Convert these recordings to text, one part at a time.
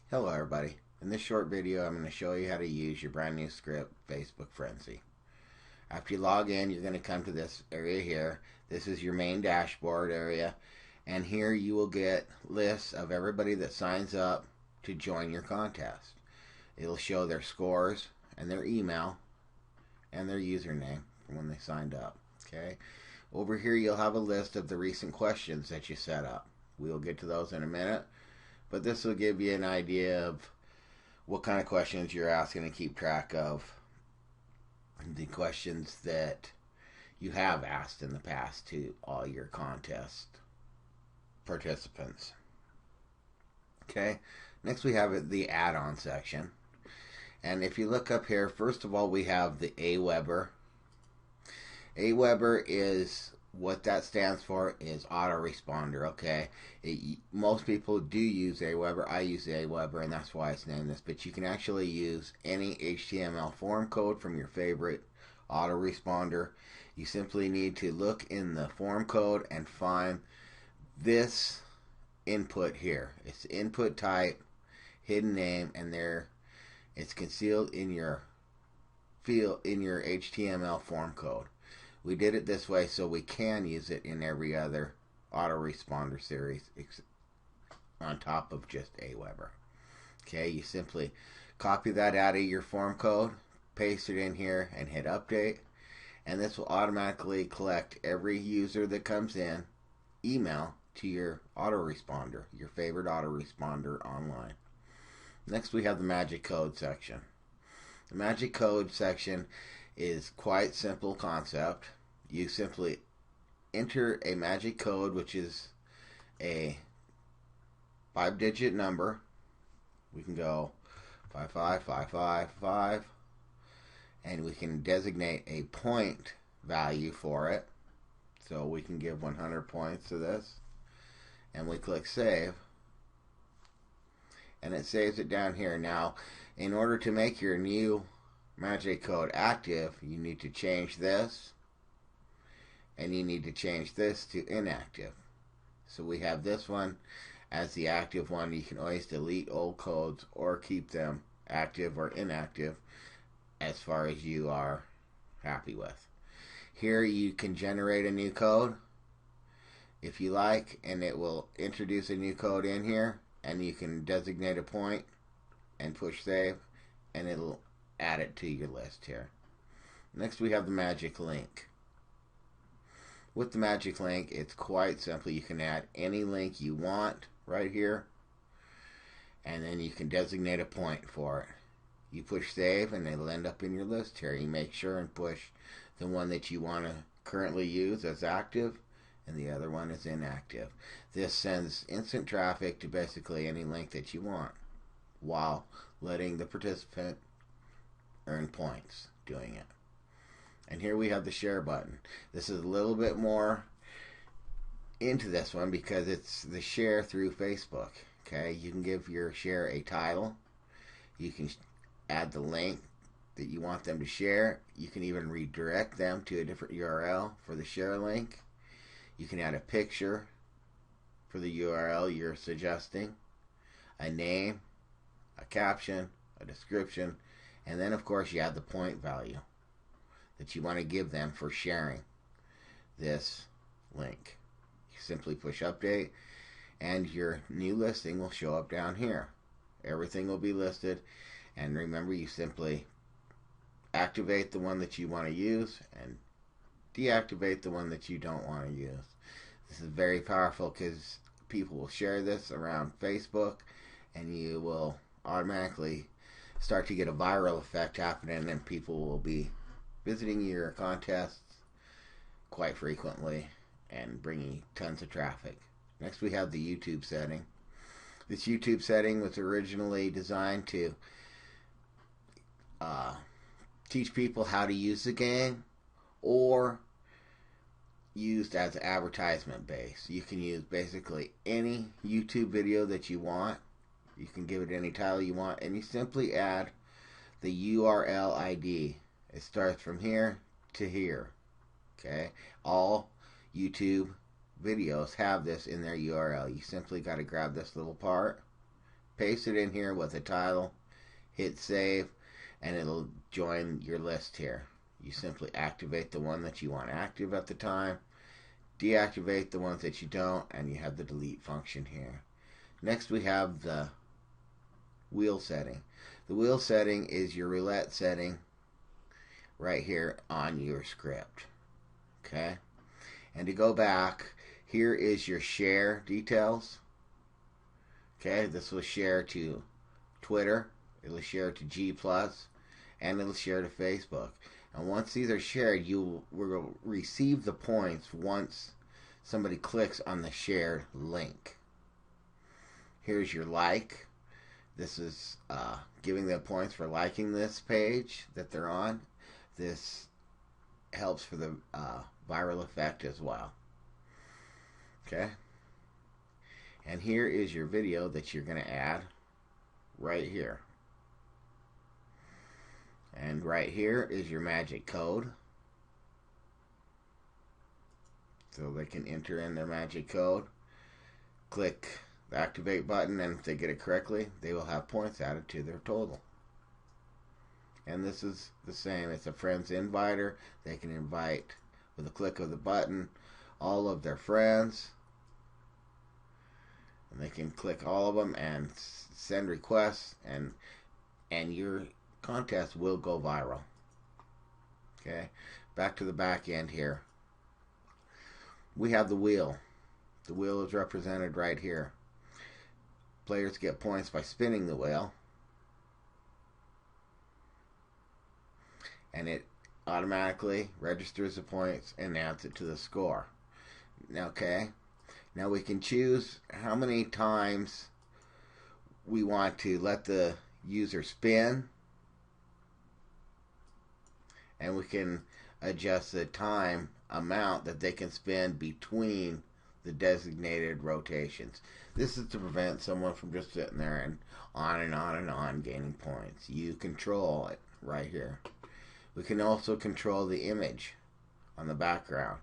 Hello everybody. In this short video I'm going to show you how to use your brand new script, Facebook Frenzy. After you log in, you're going to come to this area here. This is your main dashboard area, and here you will get lists of everybody that signs up to join your contest. It'll show their scores and their email and their username from when they signed up. Okay. Over here you'll have a list of the recent questions that you set up. We'll get to those in a minute, but this will give you an idea of what kind of questions you're asking and keep track of the questions that you have asked in the past to all your contest participants. Okay, next we have the add-on section. And if you look up here, first of all, we have the Aweber. Aweber is what that stands for is autoresponder. Okay, most people do use Aweber. I use Aweber, and that's why it's named this. But you can actually use any HTML form code from your favorite autoresponder. You simply need to look in the form code and find this input here. It's input type, hidden name, and there it's concealed in your field in your HTML form code. We did it this way so we can use it in every other autoresponder series on top of just Aweber. Okay, you simply copy that out of your form code, paste it in here, and hit update. And this will automatically collect every user that comes in, email to your autoresponder, your favorite autoresponder online. Next we have the magic code section. The magic code section is quite simple concept. You simply enter a magic code, which is a 5-digit number. We can go 55555, and we can designate a point value for it. So we can give 100 points to this, and we click save, and it saves it down here. Now, in order to make your new magic code active, you need to change this, and you need to change this to inactive. So we have this one as the active one. You can always delete old codes or keep them active or inactive as far as you are happy with. Here you can generate a new code if you like, and it will introduce a new code in here, and you can designate a point and push save, and it'll add it to your list here. Next we have the magic link. With the magic link, it's quite simple. You can add any link you want right here, and then you can designate a point for it. You push save, and it'll end up in your list here. You make sure and push the one that you want to currently use as active, and the other one is inactive. This sends instant traffic to basically any link that you want, while letting the participant earn points doing it. And here we have the share button. This is a little bit more into this one because it's the share through Facebook. Okay, you can give your share a title. You can add the link that you want them to share. You can even redirect them to a different URL for the share link. You can add a picture for the URL you're suggesting, a name, a caption, a description, and then of course you add the point value that you want to give them for sharing this link. You simply push update, and your new listing will show up down here. Everything will be listed, and remember, you simply activate the one that you want to use and deactivate the one that you don't want to use. This is very powerful because people will share this around Facebook, and you will automatically start to get a viral effect happening, and people will be visiting your contests quite frequently and bringing tons of traffic. Next we have the YouTube setting. This YouTube setting was originally designed to teach people how to use the game, or used as advertisement base. You can use basically any YouTube video that you want. You can give it any title you want, and you simply add the URL ID. It starts from here to here. Okay, all YouTube videos have this in their URL. You simply got to grab this little part, paste it in here with a title, hit save, and it'll join your list here. You simply activate the one that you want active at the time, deactivate the ones that you don't, and you have the delete function here. Next we have the wheel setting. The wheel setting is your roulette setting right here on your script. Okay? And to go back, here is your share details. Okay, this will share to Twitter, it'll share to G+, and it'll share to Facebook. And once these are shared, you will receive the points once somebody clicks on the shared link. Here's your like. This is giving them points for liking this page that they're on. This helps for the viral effect as well. Okay? And here is your video that you're going to add right here. And right here is your magic code. So they can enter in their magic code. Click the activate button, and if they get it correctly, they will have points added to their total. And this is the same. It's a friends inviter. They can invite, with a click of the button, all of their friends. And they can click all of them and send requests, and your contest will go viral. Okay, back to the back end here. We have the wheel. The wheel is represented right here. Players get points by spinning the wheel, and it automatically registers the points and adds it to the score. Okay, now we can choose how many times we want to let the user spin, and we can adjust the time amount that they can spend between the designated rotations. This is to prevent someone from just sitting there and on and on and on gaining points. You control it right here. We can also control the image on the background.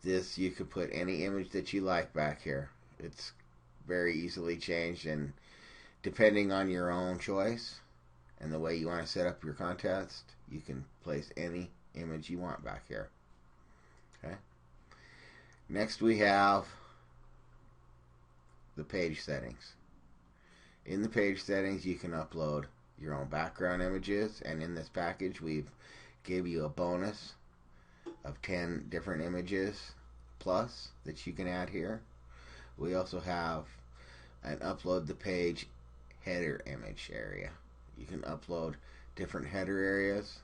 This, you could put any image that you like back here. It's very easily changed, and depending on your own choice and the way you want to set up your contest, you can place any image you want back here. Okay. Next we have the page settings. In the page settings, you can upload your own background images, and in this package we've give you a bonus of 10 different images plus that you can add here. We also have an upload the page header image area. You can upload different header areas.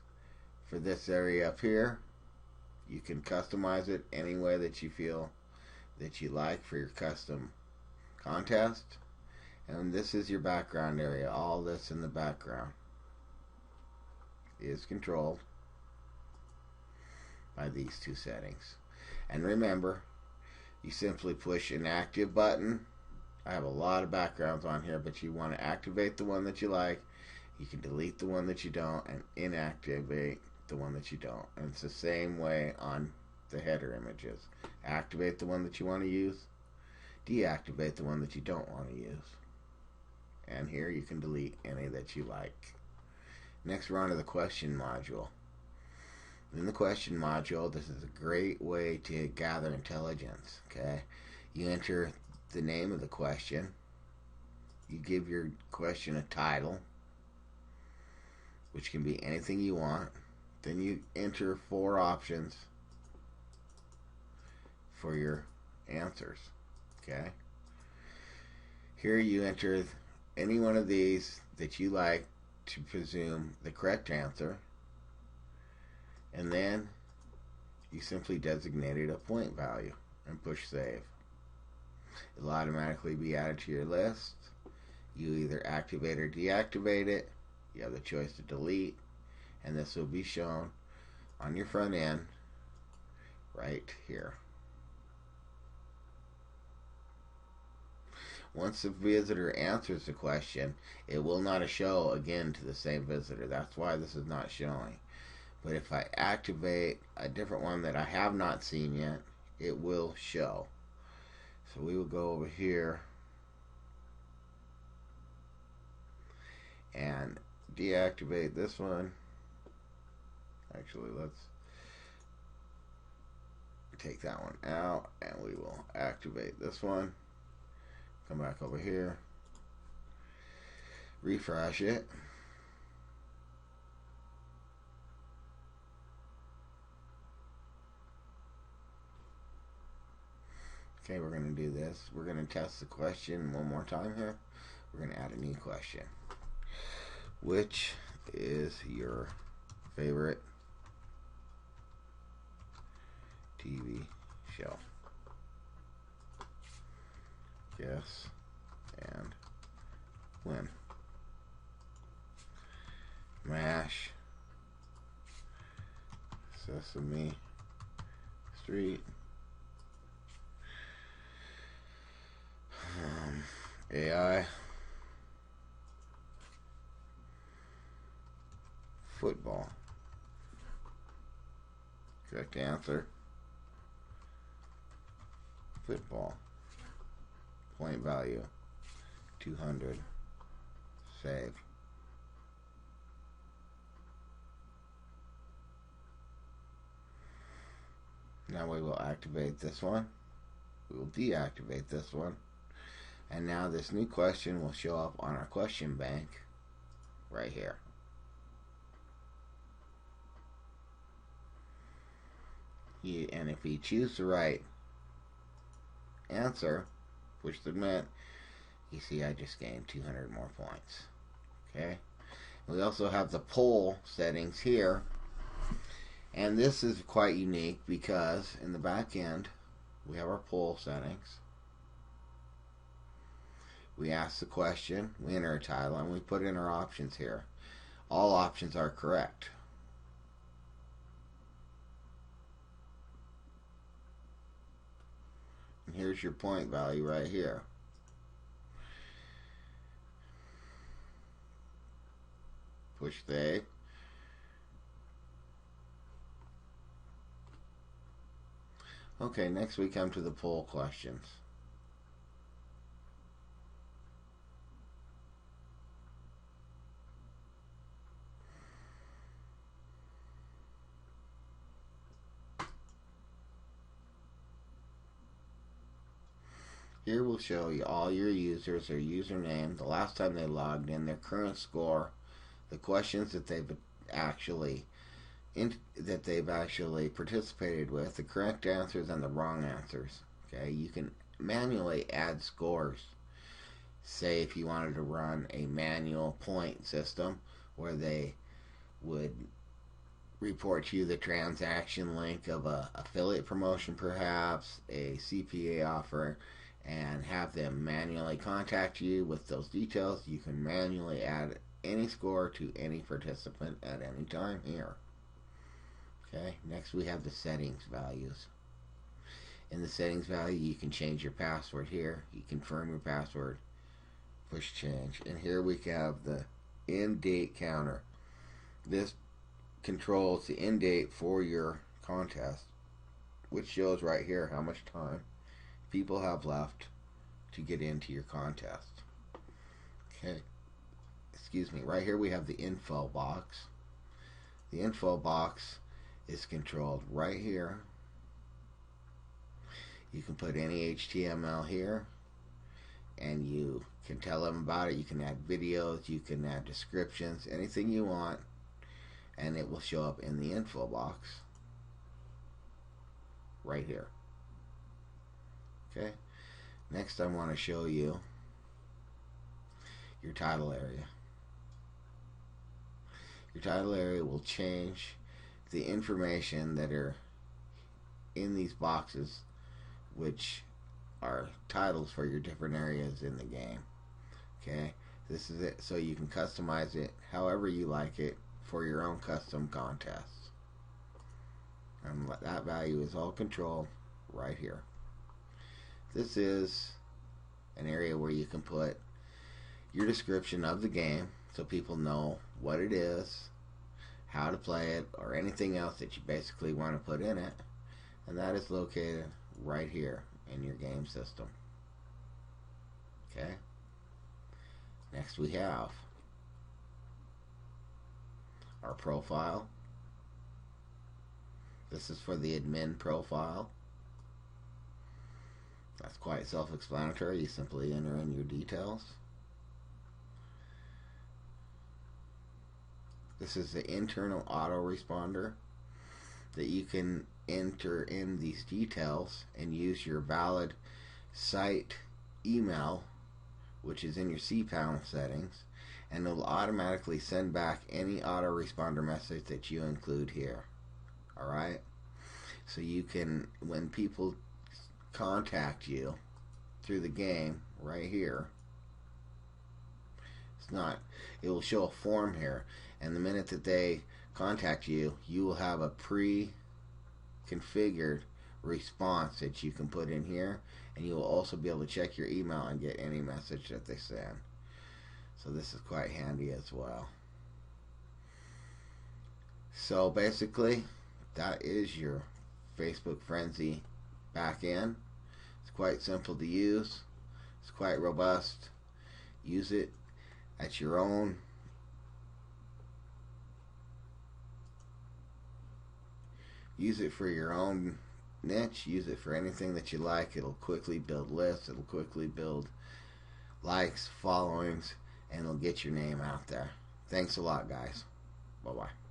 For this area up here, you can customize it any way that you feel that you like for your custom contest. And this is your background area. All this in the background is controlled by these two settings. And remember, you simply push an active button. I have a lot of backgrounds on here, but you want to activate the one that you like. You can delete the one that you don't and inactivate the one that you don't. And it's the same way on the header images. Activate the one that you want to use, deactivate the one that you don't want to use. And here you can delete any that you like. Next, we're on to the question module. In the question module, this is a great way to gather intelligence. Okay, you enter the name of the question. You give your question a title, which can be anything you want. Then you enter 4 options for your answers. Okay, here you enter any one of these that you like to presume the correct answer, and then you simply designated a point value and push save. It'll automatically be added to your list. You either activate or deactivate it. You have the choice to delete, and this will be shown on your front end right here. Once the visitor answers the question, it will not show again to the same visitor. That's why this is not showing. But if I activate a different one that I have not seen yet, it will show. So we will go over here and deactivate this one. Actually, let's take that one out, and we will activate this one. Come back over here, refresh it. Okay, we're going to do this. We're going to test the question one more time here. We're going to add a new question. Which is your favorite TV show? Guess and win. MASH, Sesame Street, AI, football. Correct answer. Football. Point value 200. Save. Now we will activate this one. We will deactivate this one. And now this new question will show up on our question bank right here. And if you choose the right answer, which would mean, you see I just gained 200 more points. Okay. We also have the poll settings here. And this is quite unique because in the back end, we have our poll settings. We ask the question, we enter a title, and we put in our options here. All options are correct. And here's your point value right here. Push save. Okay, next we come to the poll questions. Here will show you all your users, their username, the last time they logged in, their current score, the questions that they've actually participated with, the correct answers and the wrong answers. Okay, you can manually add scores. Say if you wanted to run a manual point system where they would report to you the transaction link of a affiliate promotion, perhaps a CPA offer, and have them manually contact you with those details. You can manually add any score to any participant at any time here. Okay, next we have the settings values. In the settings value, you can change your password here. You confirm your password, push change, and here we have the end date counter. This controls the end date for your contest, which shows right here how much time people have left to get into your contest. Okay, excuse me, right here we have the info box. The info box is controlled right here. You can put any HTML here and you can tell them about it. You can add videos, you can add descriptions, anything you want, and it will show up in the info box right here. Okay, next I want to show you your title area. Your title area will change the information that are in these boxes, which are titles for your different areas in the game. Okay, this is it, so you can customize it however you like it for your own custom contests. And that value is all controlled right here. This is an area where you can put your description of the game so people know what it is, how to play it, or anything else that you basically want to put in it. And that is located right here in your game system. Okay. Next we have our profile. This is for the admin profile. That's quite self-explanatory. You simply enter in your details. This is the internal autoresponder that you can enter in these details and use your valid site email, which is in your cPanel settings, and it'll automatically send back any autoresponder message that you include here. Alright? So you can, when people contact you through the game right here, it will show a form here, and the minute that they contact you, you will have a pre-configured response that you can put in here, and you will also be able to check your email and get any message that they send. So this is quite handy as well. So basically, that is your Facebook Frenzy backend. It's quite simple to use. It's quite robust. Use it at your own use it for your own niche. Use it for anything that you like. It'll quickly build lists. It'll quickly build likes, followings, and it'll get your name out there. Thanks a lot, guys. Bye-bye.